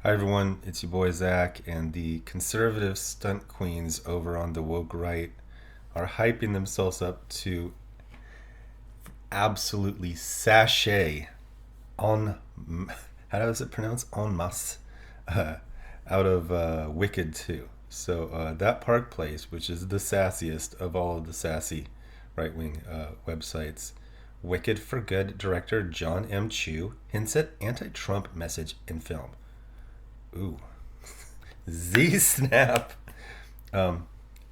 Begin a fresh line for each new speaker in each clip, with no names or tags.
Hi everyone, it's your boy Zach, and the conservative stunt queens over on the woke right are hyping themselves up to absolutely sashay on, how does it pronounce? En masse, uh, out of Wicked 2. So that Park Place, which is the sassiest of all of the sassy right-wing websites, Wicked for Good director John M. Chu hints at anti-Trump message in film. Ooh, Z Snap. Um,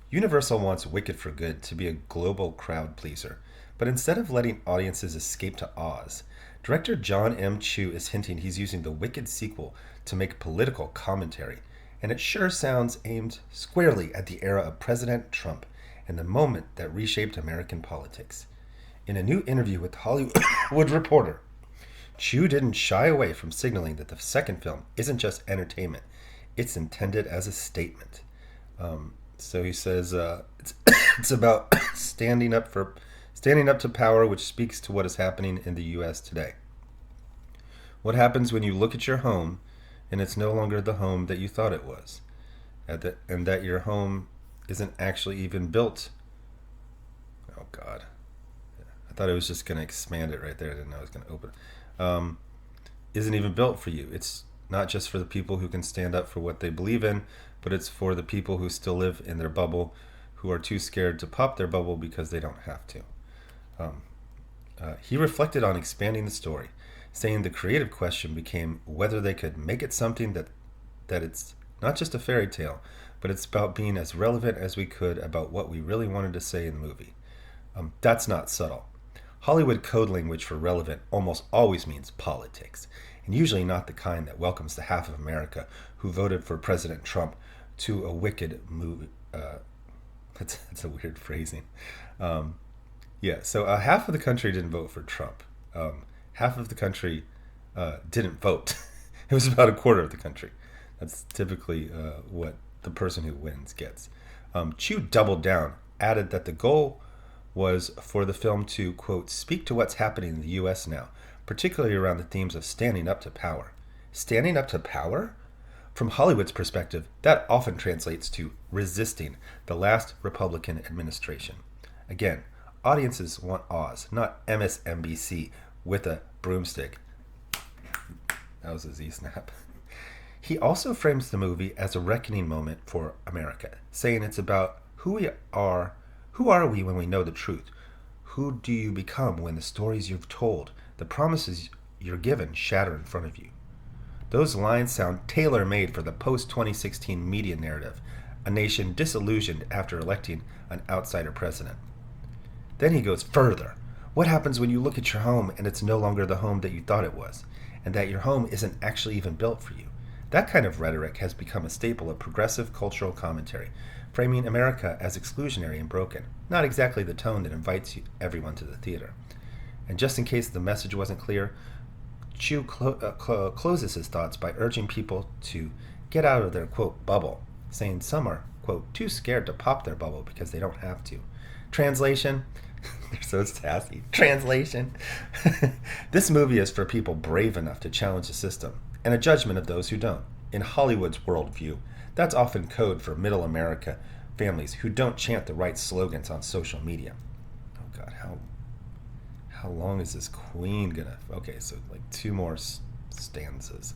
Universal wants Wicked for Good to be a global crowd pleaser, but instead of letting audiences escape to Oz, director John M. Chu is hinting he's using the Wicked sequel to make political commentary, and it sure sounds aimed squarely at the era of President Trump and the moment that reshaped American politics. In a new interview with Hollywood Reporter, Chu didn't shy away from signaling that the second film isn't just entertainment, it's intended as a statement. So he says it's about standing up to power, which speaks to what is happening in the U.S. today. What happens when you look at your home and it's no longer the home that you thought it was, and that your home isn't actually even built? Oh God, I thought it was just going to expand it right there. I didn't know it was going to open it. Isn't even built for you. It's not just for the people who can stand up for what they believe in, but it's for the people who still live in their bubble, who are too scared to pop their bubble because they don't have to. Um, he reflected on expanding the story, saying the creative question became whether they could make it something that it's not just a fairy tale, but it's about being as relevant as we could about what we really wanted to say in the movie. That's not subtle. Hollywood code language for relevant almost always means politics, and usually not the kind that welcomes the half of America who voted for President Trump to a wicked movie. That's a weird phrasing. So half of the country didn't vote for Trump. Half of the country didn't vote. It was about a quarter of the country. That's typically what the person who wins gets. Chu doubled down, added that the goal was for the film to, quote, speak to what's happening in the U.S. now, particularly around the themes of standing up to power. Standing up to power? From Hollywood's perspective, that often translates to resisting the last Republican administration. Again, audiences want Oz, not MSNBC with a broomstick. That was a Z snap. He also frames the movie as a reckoning moment for America, saying it's about who we are. Who are we when we know the truth? Who do you become when the stories you've told, the promises you're given, shatter in front of you? Those lines sound tailor-made for the post-2016 media narrative, a nation disillusioned after electing an outsider president. Then he goes further. What happens when you look at your home and it's no longer the home that you thought it was, and that your home isn't actually even built for you? That kind of rhetoric has become a staple of progressive cultural commentary, framing America as exclusionary and broken, not exactly the tone that invites everyone to the theater. And just in case the message wasn't clear, Chu closes his thoughts by urging people to get out of their, quote, bubble, saying some are, quote, too scared to pop their bubble because they don't have to. Translation, they're so sassy. Translation, this movie is for people brave enough to challenge the system and a judgment of those who don't. In Hollywood's worldview, that's often code for middle America families who don't chant the right slogans on social media. Oh God, how long is this queen gonna? Okay, so like two more stanzas.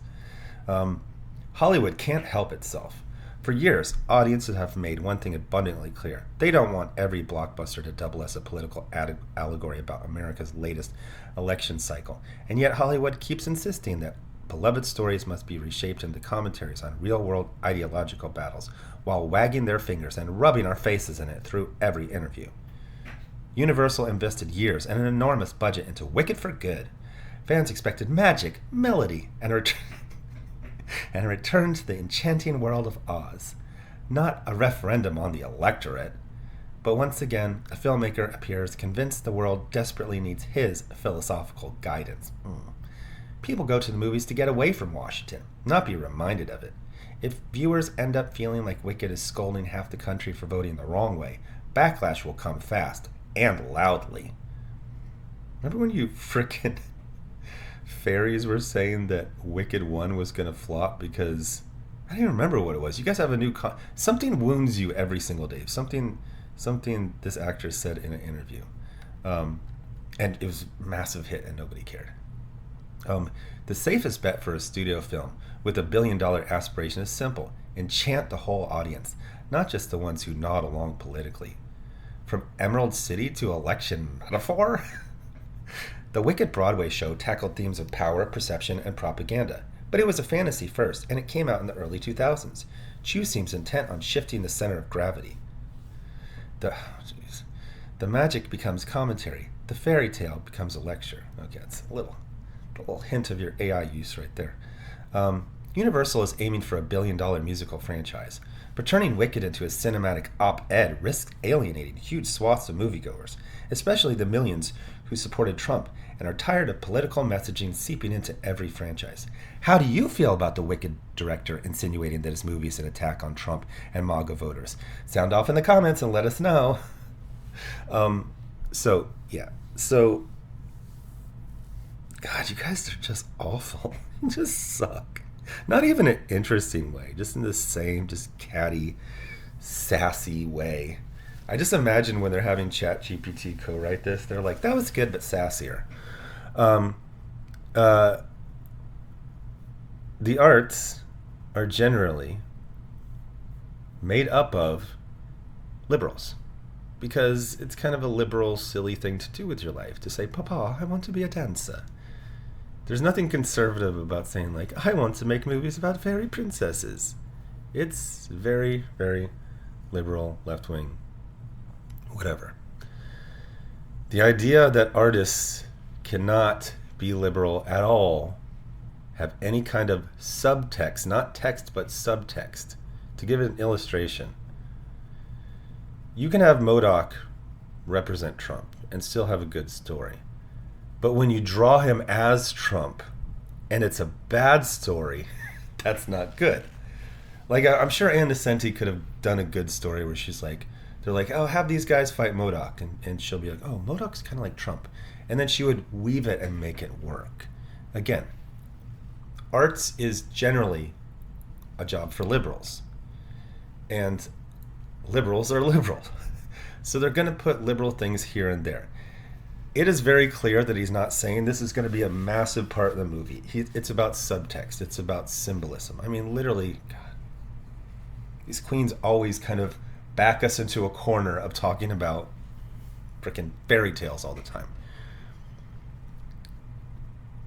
Hollywood can't help itself. For years, audiences have made one thing abundantly clear. They don't want every blockbuster to double as a political allegory about America's latest election cycle. And yet Hollywood keeps insisting that beloved stories must be reshaped into commentaries on real-world ideological battles while wagging their fingers and rubbing our faces in it through every interview. Universal invested years and an enormous budget into Wicked for Good. Fans expected magic, melody, and a return to the enchanting world of Oz. Not a referendum on the electorate. But once again, a filmmaker appears convinced the world desperately needs his philosophical guidance. People go to the movies to get away from Washington, not be reminded of it. If viewers end up feeling like Wicked is scolding half the country for voting the wrong way, backlash will come fast and loudly. Remember when you frickin' fairies were saying that Wicked 1 was going to flop because I don't even remember what it was. You guys have a new something wounds you every single day. Something this actress said in an interview. And it was a massive hit and nobody cared. The safest bet for a studio film with $1 billion aspiration is simple. Enchant the whole audience, not just the ones who nod along politically. From Emerald City to election metaphor? The Wicked Broadway show tackled themes of power, perception, and propaganda, but it was a fantasy first, and it came out in the early 2000s. Chu seems intent on shifting the center of gravity. The magic becomes commentary. The fairy tale becomes a lecture. Okay, it's a little hint of your AI use right there. Universal is aiming for $1 billion musical franchise, but turning Wicked into a cinematic op-ed risks alienating huge swaths of moviegoers, especially the millions who supported Trump and are tired of political messaging seeping into every franchise. How do you feel about the Wicked director insinuating that his movie is an attack on Trump and MAGA voters? Sound off in the comments and let us know. So, God, you guys are just awful. You just suck. Not even an interesting way, just in the same, just catty, sassy way. I just imagine when they're having ChatGPT co-write this, they're like, that was good, but sassier. The arts are generally made up of liberals, because it's kind of a liberal, silly thing to do with your life, to say, Papa, I want to be a dancer. There's nothing conservative about saying, like, I want to make movies about fairy princesses. It's very, very liberal, left-wing, whatever. The idea that artists cannot be liberal at all, have any kind of subtext, not text, but subtext. To give it an illustration, you can have MODOK represent Trump and still have a good story. But when you draw him as Trump and it's a bad story, that's not good. Like, I'm sure Ann Nesenti could have done a good story where she's like, they're like, oh, have these guys fight MODOK. And she'll be like, oh, MODOK's kind of like Trump. And then she would weave it and make it work. Again, arts is generally a job for liberals. And liberals are liberal. So they're going to put liberal things here and there. It is very clear that he's not saying this is going to be a massive part of the movie. It's about subtext. It's about symbolism. I mean, literally, God, these queens always kind of back us into a corner of talking about freaking fairy tales all the time.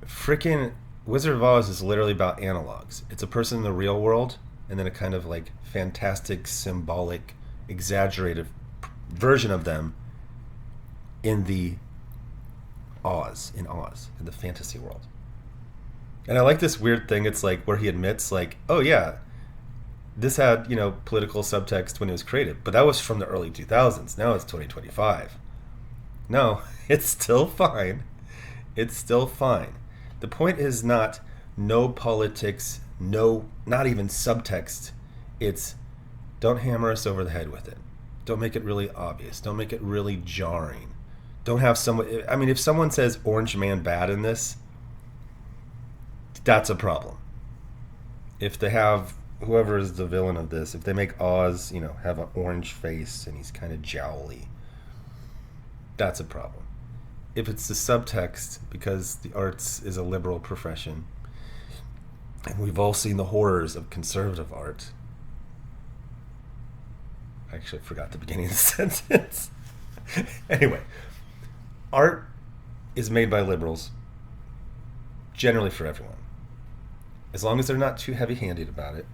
Freaking Wizard of Oz is literally about analogs. It's a person in the real world and then a kind of like fantastic, symbolic, exaggerated version of them in the Oz, in the fantasy world. And I like this weird thing. It's like where he admits, like, oh yeah, this had, political subtext when it was created, but that was from the early 2000s. Now it's 2025. No, it's still fine. It's still fine. The point is not no politics, not even subtext. It's don't hammer us over the head with it. Don't make it really obvious. Don't make it really jarring. Don't have someone... I mean, if someone says Orange Man bad in this, that's a problem. If they have... whoever is the villain of this, if they make Oz, have an orange face and he's kind of jowly, that's a problem. If it's the subtext, because the arts is a liberal profession, and we've all seen the horrors of conservative art. I actually forgot the beginning of the sentence. Anyway, art is made by liberals, generally for everyone. As long as they're not too heavy-handed about it,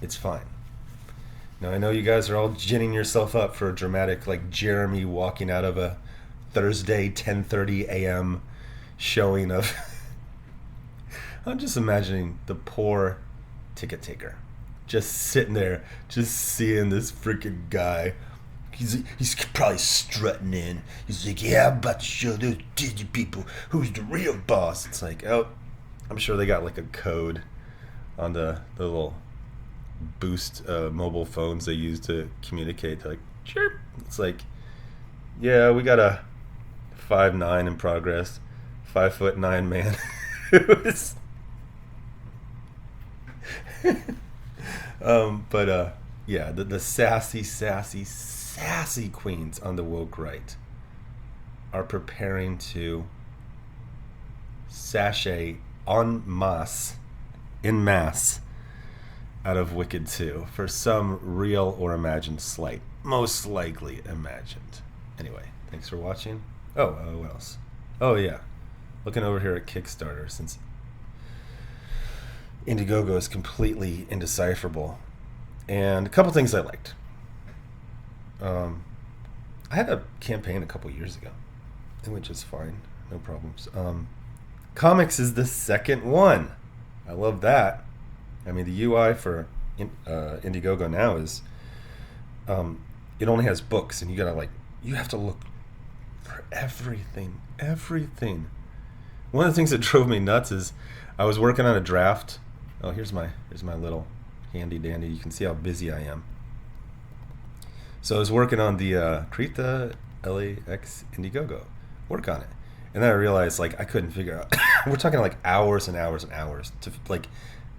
it's fine. Now, I know you guys are all ginning yourself up for a dramatic, like Jeremy walking out of a Thursday 10:30 a.m. showing of... I'm just imagining the poor ticket taker just sitting there, just seeing this freaking guy. He's probably strutting in. He's like, yeah, I'm about to show those Disney people who's the real boss. It's like, oh, I'm sure they got like a code on the little Boost mobile phones they use to communicate. They're like, chirp. It's like, yeah, we got a 5'9" in progress, 5'9" man. It was, yeah, the sassy queens on the woke right are preparing to sashay en masse, out of Wicked 2 for some real or imagined slight. Most likely imagined. Anyway, thanks for watching. What else? Oh, yeah. Looking over here at Kickstarter, since Indiegogo is completely indecipherable. And a couple things I liked. I had a campaign a couple years ago, which is fine. No problems. Comics is the second one. I love that. I mean, the UI for Indiegogo now is it only has books, and you have to look for everything. One of the things that drove me nuts is I was working on a draft. Oh, here's my little handy dandy. You can see how busy I am. So I was working on the Create the LAX Indiegogo. Work on it. And then I realized, I couldn't figure out. We're talking hours and hours and hours to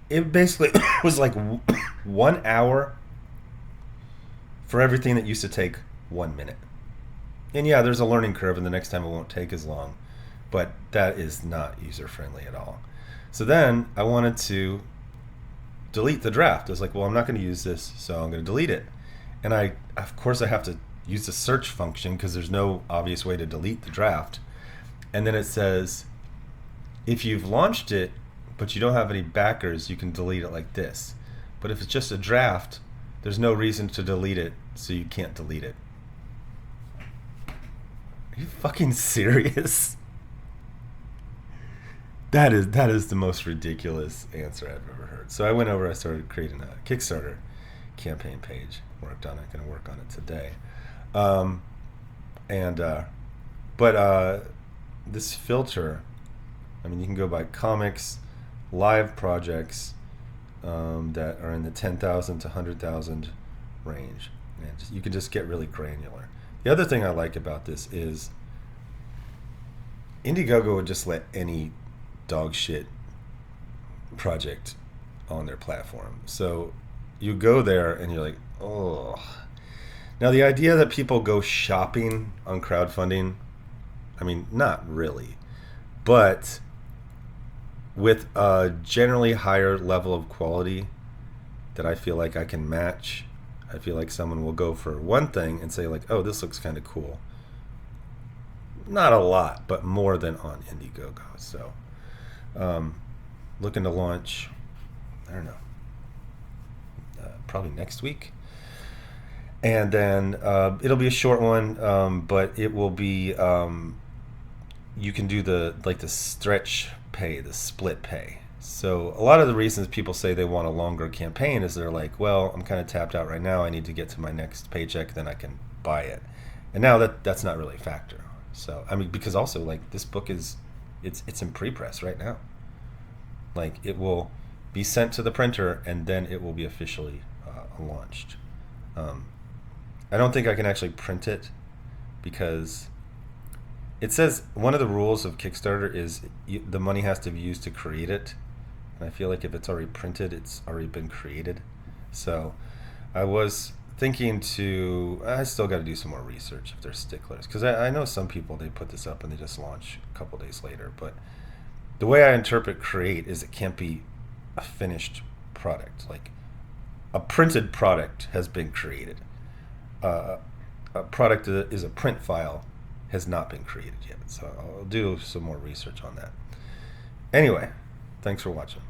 it basically was 1 hour for everything that used to take 1 minute. And yeah, there's a learning curve, and the next time it won't take as long, but that is not user friendly at all. So then I wanted to delete the draft. I was like, well, I'm not going to use this, so I'm going to delete it. And of course I have to use the search function because there's no obvious way to delete the draft. And then it says, if you've launched it, but you don't have any backers, you can delete it like this. But if it's just a draft, there's no reason to delete it, so you can't delete it. Are you fucking serious? That is the most ridiculous answer I've ever heard. So I went over, I started creating a Kickstarter campaign page, worked on it, gonna work on it today. This filter, I mean, you can go by comics, live projects that are in the 10,000 to 100,000 range. And you can just get really granular. The other thing I like about this is Indiegogo would just let any dog shit project on their platform. So you go there and you're like, oh. Now the idea that people go shopping on crowdfunding, I mean, not really, but with a generally higher level of quality that I feel like I can match. I feel like someone will go for one thing and say oh, this looks kind of cool. Not a lot, but more than on Indiegogo. So looking to launch, I don't know, probably next week. And then it'll be a short one, but it will be, you can do the stretch pay, the split pay. So a lot of the reasons people say they want a longer campaign is they're like, well, I'm kind of tapped out right now. I need to get to my next paycheck, then I can buy it. And now that's not really a factor. So, I mean, because also this book it's in pre-press right now. It will be sent to the printer and then it will be officially launched. I don't think I can actually print it because it says one of the rules of Kickstarter is the money has to be used to create it. And I feel like if it's already printed, it's already been created. So I was thinking I still got to do some more research if they're sticklers. Because I know some people, they put this up and they just launch a couple days later. But the way I interpret create is it can't be a finished product. A printed product has been created. A product that is a print file has not been created yet. So I'll do some more research on that. Anyway, thanks for watching.